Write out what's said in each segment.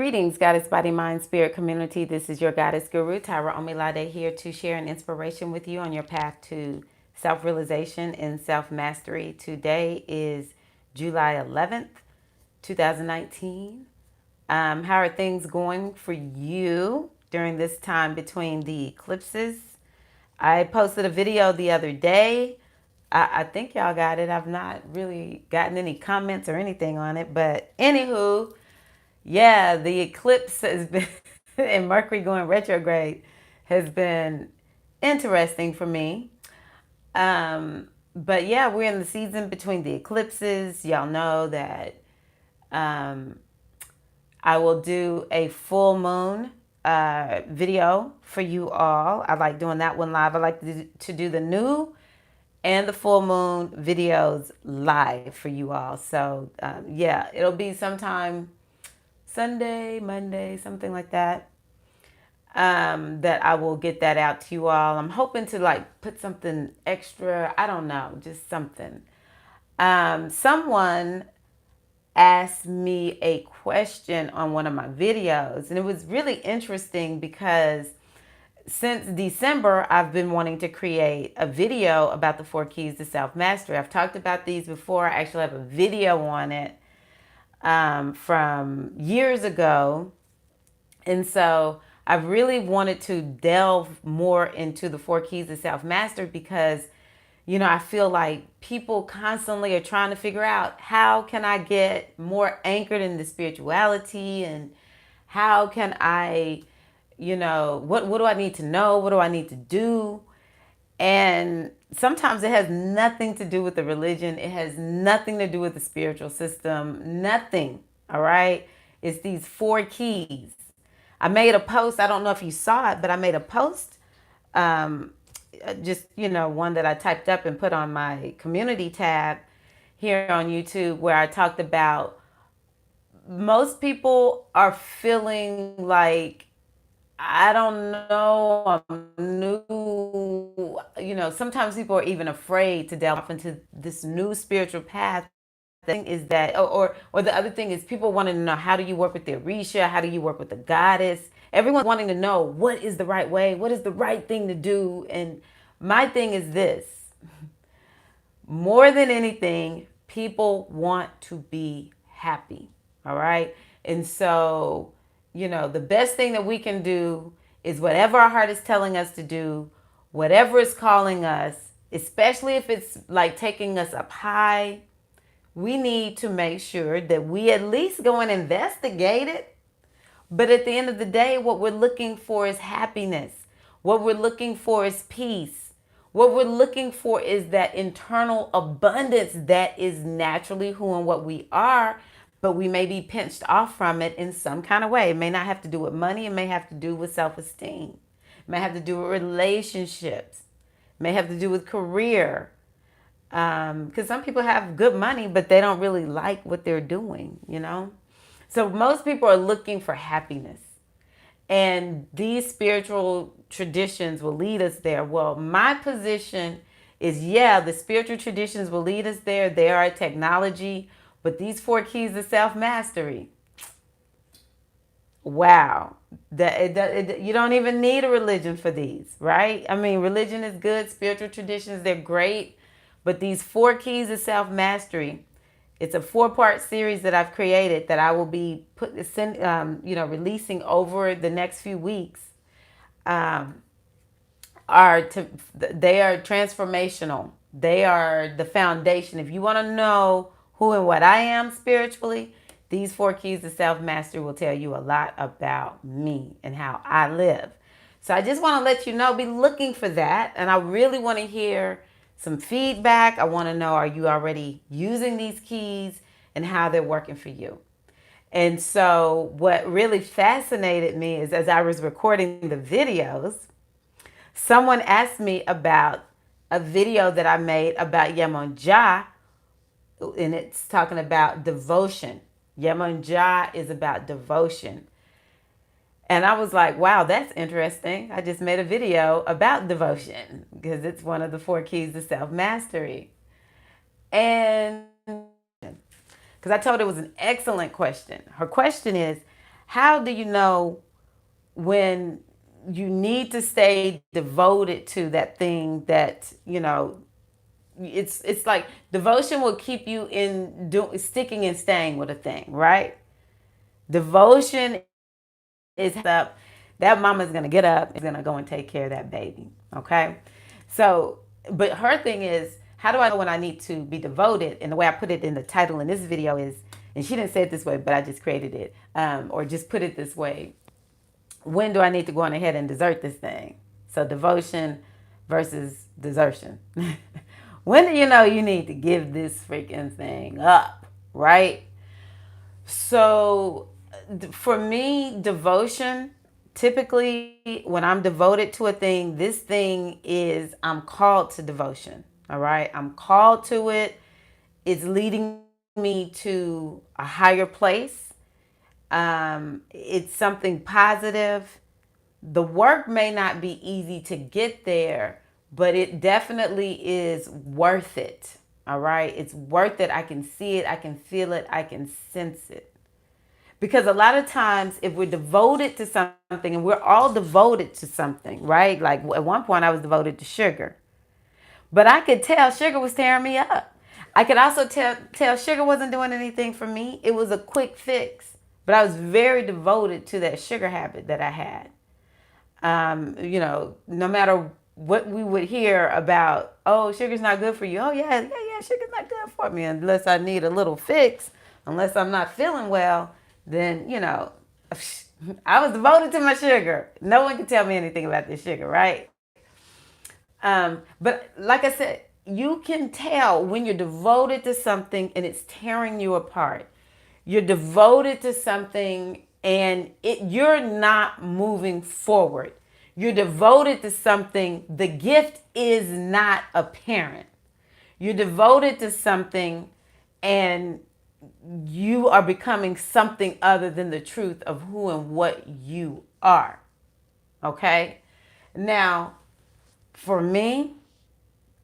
Greetings, Goddess Body, Mind, Spirit community. This is your Goddess Guru, Tyra Omilade, here to share an inspiration with you on your path to self-realization and self-mastery. Today is July 11th, 2019. How are things going for you during this time between the eclipses? I posted a video the other day. I think y'all got it. I've not really gotten any comments or anything on it, but anywho, yeah, the eclipse has been, and Mercury going retrograde has been interesting for me. But yeah, we're in the season between the eclipses. Y'all know that um, I will do a full moon video for you all. I like doing that one live. I like to do the new and the full moon videos live for you all. So yeah, it'll be sometime Sunday, Monday, something like that. That I will get that out to you all. I'm hoping to like put something extra. I don't know, just something. Someone asked me a question on one of my videos, and it was really interesting because since December, I've been wanting to create a video about the 4 keys to self-mastery. I've talked about these before. I actually have a video on it from years ago. And so I've really wanted to delve more into the 4 keys to self-mastery because, I feel like people constantly are trying to figure out how can I get more anchored in the spirituality, and how can I, what do I need to know? What do I need to do? And sometimes it has nothing to do with the religion. It has nothing to do with the spiritual system. Nothing. All right. It's these 4 keys. I made a post. I don't know if you saw it, but I made a post. Just, one that I typed up and put on my community tab here on YouTube, where I talked about most people are feeling like, I don't know, I'm new. Sometimes people are even afraid to delve off into this new spiritual path. The thing is that, or the other thing is, people wanting to know, how do you work with the Orisha? How do you work with the goddess? Everyone's wanting to know, what is the right way? What is the right thing to do? And my thing is this: more than anything, people want to be happy. All right. And so, the best thing that we can do is whatever our heart is telling us to do, whatever is calling us, especially if it's like taking us up high, we need to make sure that we at least go and investigate it. But at the end of the day, what we're looking for is happiness. What we're looking for is peace. What we're looking for is that internal abundance that is naturally who and what we are, but we may be pinched off from it in some kind of way. It may not have to do with money. It may have to do with self-esteem. It may have to do with relationships. It may have to do with career. Because some people have good money, but they don't really like what they're doing. So most people are looking for happiness. And these spiritual traditions will lead us there. Well, my position is, yeah, the spiritual traditions will lead us there. They are a technology. But these 4 keys of self-mastery, wow. You don't even need a religion for these, right? I mean, religion is good. Spiritual traditions, they're great. But these 4 keys of self-mastery, it's a 4-part series that I've created that I will be releasing over the next few weeks. They are transformational. They are the foundation. If you want to know who and what I am spiritually, these 4 keys of self-mastery will tell you a lot about me and how I live. So I just want to let you know, be looking for that. And I really want to hear some feedback. I want to know, are you already using these keys and how they're working for you? And so what really fascinated me is, as I was recording the videos, someone asked me about a video that I made about Yemonja, and it's talking about devotion. Yemonja is about devotion. And I was like, wow, that's interesting. I just made a video about devotion because it's one of the 4 keys to self-mastery. And because I told her it was an excellent question. Her question is, how do you know when you need to stay devoted to that thing that, it's like devotion will keep you sticking and staying with a thing, right? Devotion is up. That mama's gonna get up, is gonna go and take care of that baby. Okay. So, but her thing is, how do I know when I need to be devoted? And the way I put it in the title in this video is, and she didn't say it this way, but I just created it, or just put it this way. When do I need to go on ahead and desert this thing? So devotion versus desertion. When do you know you need to give this freaking thing up, right? So for me, devotion, typically when I'm devoted to a thing, this thing is, I'm called to devotion. All right. I'm called to it. It's leading me to a higher place. It's something positive. The work may not be easy to get there, but it definitely is worth it. All right. It's worth it. I can see it. I can feel it. I can sense it. Because a lot of times, if we're devoted to something, and we're all devoted to something, right? Like at one point, I was devoted to sugar, but I could tell sugar was tearing me up. I could also tell sugar wasn't doing anything for me. It was a quick fix, but I was very devoted to that sugar habit that I had. No matter what we would hear about, oh, sugar's not good for you. Oh, yeah, sugar's not good for me unless I need a little fix, unless I'm not feeling well, then, I was devoted to my sugar. No one can tell me anything about this sugar, right? But like I said, you can tell when you're devoted to something and it's tearing you apart. You're devoted to something and you're not moving forward. You're devoted to something, the gift is not apparent. You're devoted to something and you are becoming something other than the truth of who and what you are. Okay? Now, for me,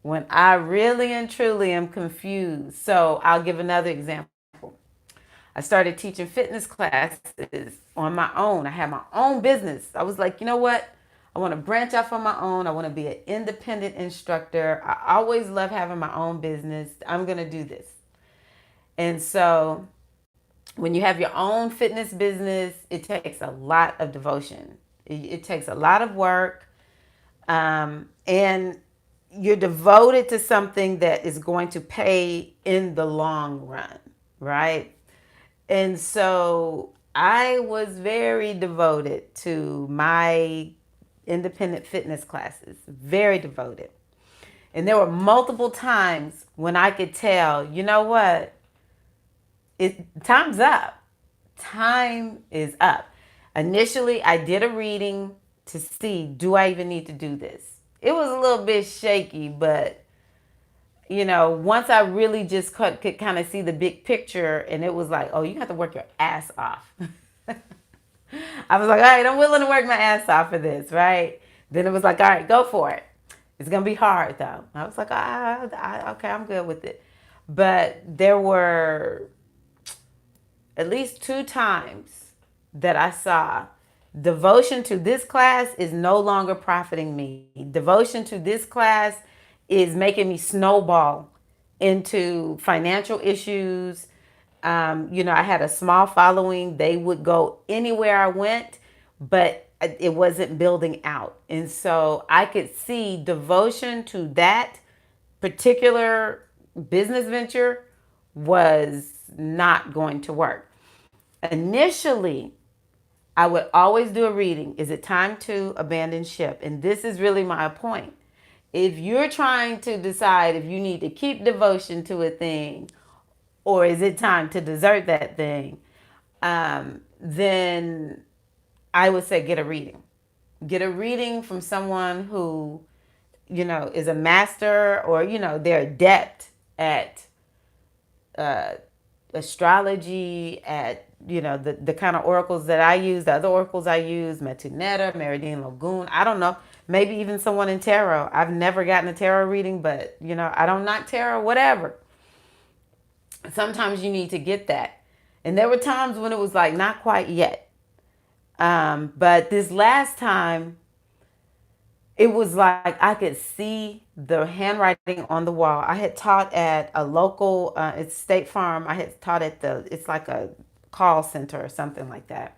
when I really and truly am confused, so I'll give another example. I started teaching fitness classes on my own. I had my own business. I was like, you know what? I want to branch off on my own. I want to be an independent instructor. I always love having my own business. I'm going to do this. And so when you have your own fitness business, it takes a lot of devotion. It takes a lot of work. And you're devoted to something that is going to pay in the long run, right? And so I was very devoted to my independent fitness classes, very devoted. And there were multiple times when I could tell, you know what? Time's up. Time is up. Initially, I did a reading to see, do I even need to do this? It was a little bit shaky, but once I really just could kind of see the big picture, and it was like, oh, you have to work your ass off. I was like, all right, I'm willing to work my ass off for this, right? Then it was like, all right, go for it. It's going to be hard, though. I was like, okay, I'm good with it. But there were at least 2 times that I saw devotion to this class is no longer profiting me. Devotion to this class is making me snowball into financial issues. I had a small following. They would go anywhere I went, but it wasn't building out. And so I could see devotion to that particular business venture was not going to work. Initially, I would always do a reading. Is it time to abandon ship? And this is really my point. If you're trying to decide if you need to keep devotion to a thing or is it time to desert that thing, then I would say get a reading. Get a reading from someone who, is a master or, they're adept at astrology, at, the kind of oracles that I use, the other oracles I use, Metuneta, Meridian Lagoon. I don't know. Maybe even someone in tarot. I've never gotten a tarot reading, but, I don't knock tarot, whatever. Sometimes you need to get that. And there were times when it was like, not quite yet. But this last time, it was like I could see the handwriting on the wall. I had taught at a local, it's State Farm. I had taught at it's like a call center or something like that.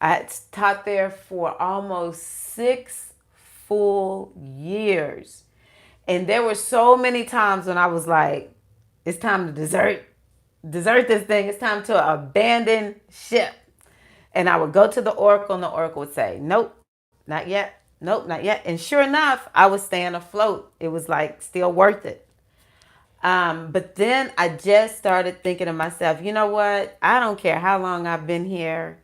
I had taught there for almost 6 full years. And there were so many times when I was like, it's time to desert this thing. It's time to abandon ship. And I would go to the oracle, and the oracle would say, nope, not yet. Nope, not yet. And sure enough, I was staying afloat. It was like still worth it. But then I just started thinking to myself, you know what? I don't care how long I've been here.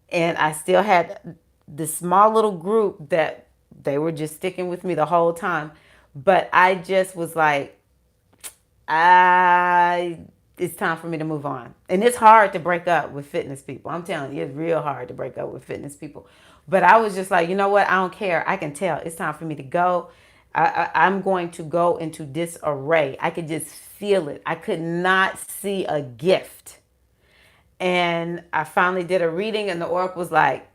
And I still had this small little group that they were just sticking with me the whole time. But I just was like, I it's time for me to move on. And it's hard to break up with fitness people. I'm telling you, it's real hard to break up with fitness people. But I was just like, you know what? I don't care. I can tell it's time for me to go. I'm going to go into disarray. I could just feel it. I could not see a gift. And I finally did a reading, and the oracle was like,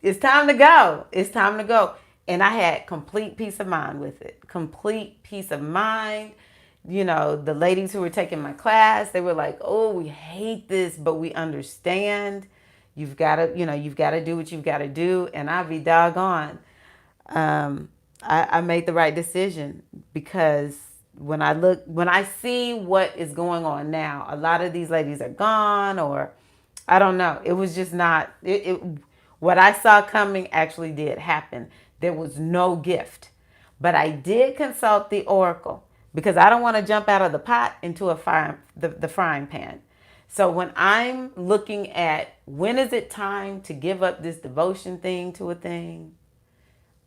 it's time to go. It's time to go. And I had complete peace of mind with it. Complete peace of mind. You know, the ladies who were taking my class, they were like, oh, we hate this, but we understand. You've got to, you've got to do what you've got to do. And I'll be doggone. I made the right decision, because when I see what is going on now, a lot of these ladies are gone, or I don't know. It was just not, what I saw coming actually did happen. There was no gift. But I did consult the oracle, because I don't want to jump out of the pot into the frying pan. So when I'm looking at when is it time to give up this devotion thing to a thing,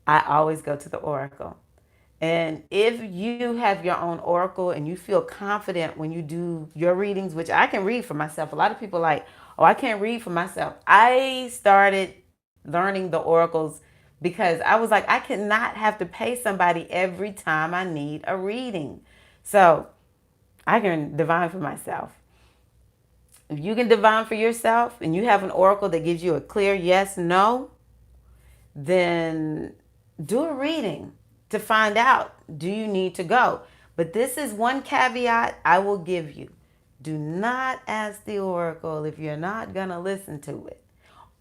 I always go to the oracle. And if you have your own oracle and you feel confident when you do your readings, which I can read for myself. A lot of people are like, oh, I can't read for myself. I started learning the oracles because I was like, I cannot have to pay somebody every time I need a reading. So I can divine for myself. If you can divine for yourself and you have an oracle that gives you a clear yes, no, then do a reading to find out, do you need to go? But this is one caveat I will give you. Do not ask the oracle if you're not going to listen to it.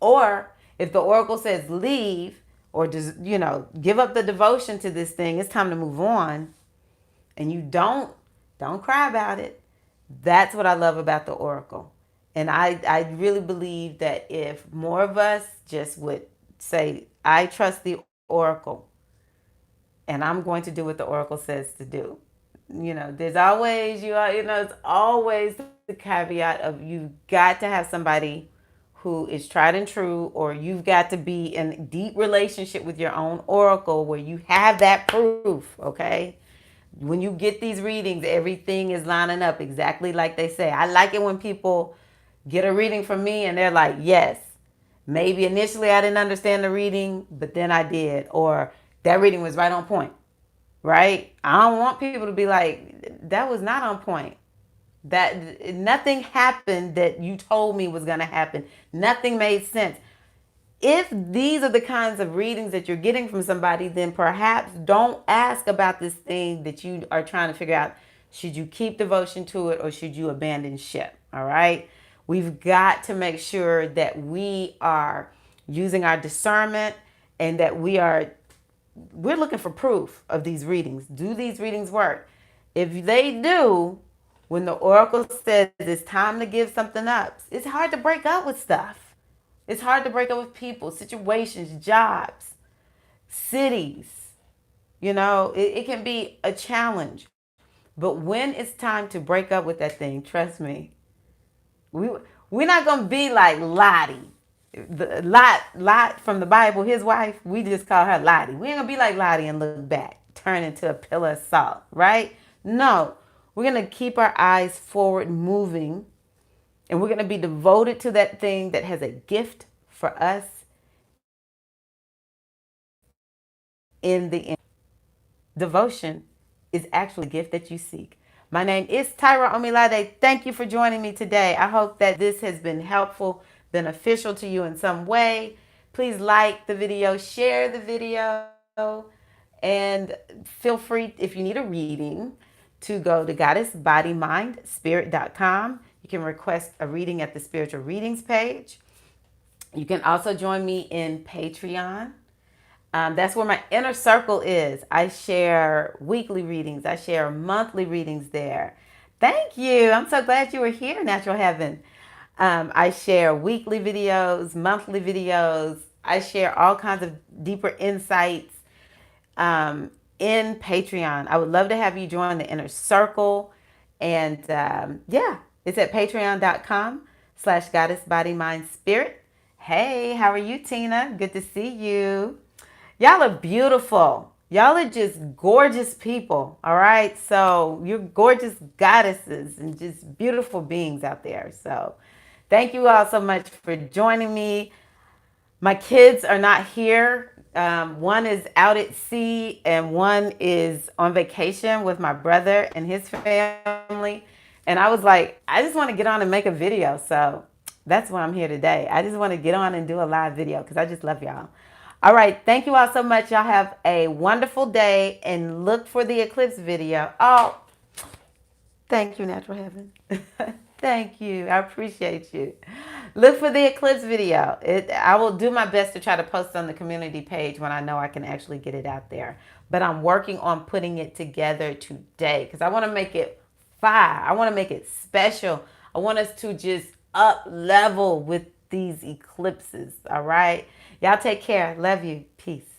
Or if the oracle says leave, or just, give up the devotion to this thing, it's time to move on, and you don't cry about it. That's what I love about the oracle. And I really believe that if more of us just would say, I trust the oracle, and I'm going to do what the oracle says to do. There's always, it's always the caveat of you've got to have somebody who is tried and true, or you've got to be in a deep relationship with your own oracle where you have that proof, okay? When you get these readings, everything is lining up exactly like they say. I like it when people get a reading from me and they're like, yes, maybe initially I didn't understand the reading, but then I did. Or that reading was right on point, right? I don't want people to be like, that was not on point. That nothing happened that you told me was going to happen. Nothing made sense. If these are the kinds of readings that you're getting from somebody, then perhaps don't ask about this thing that you are trying to figure out. Should you keep devotion to it, or should you abandon ship? All right. We've got to make sure that we are using our discernment, and that we're looking for proof of these readings. Do these readings work? If they do, when the oracle says it's time to give something up, it's hard to break up with stuff. It's hard to break up with people, situations, jobs, cities. It can be a challenge. But when it's time to break up with that thing, trust me, we're not going to be like Lottie. Lot from the Bible, his wife, we just call her Lottie. We ain't going to be like Lottie and look back, turn into a pillar of salt, right? No, we're going to keep our eyes forward moving. And we're going to be devoted to that thing that has a gift for us in the end. Devotion is actually a gift that you seek. My name is Tyra Omilade. Thank you for joining me today. I hope that this has been helpful, beneficial to you in some way, please like the video, share the video, and feel free, if you need a reading, to go to goddessbodymindspirit.com. You can request a reading at the spiritual readings page. You can also join me in Patreon. That's where my inner circle is. I share weekly readings. I share monthly readings there. Thank you. I'm so glad you were here, Natural Heaven. I share weekly videos, monthly videos. I share all kinds of deeper insights in Patreon. I would love to have you join the inner circle. And yeah, it's at patreon.com/goddess body mind spirit. Hey, how are you, Tina? Good to see you. Y'all are beautiful. Y'all are just gorgeous people. All right. So you're gorgeous goddesses and just beautiful beings out there. So thank you all so much for joining me. My kids are not here. One is out at sea and one is on vacation with my brother and his family. And I was like, I just want to get on and make a video. So that's why I'm here today. I just want to get on and do a live video because I just love y'all. All right. Thank you all so much. Y'all have a wonderful day and look for the eclipse video. Oh, thank you, Natural Heaven. Thank you. I appreciate you. Look for the eclipse video. I will do my best to try to post on the community page when I know I can actually get it out there. But I'm working on putting it together today because I want to make it fire. I want to make it special. I want us to just up level with these eclipses. All right. Y'all take care. Love you. Peace.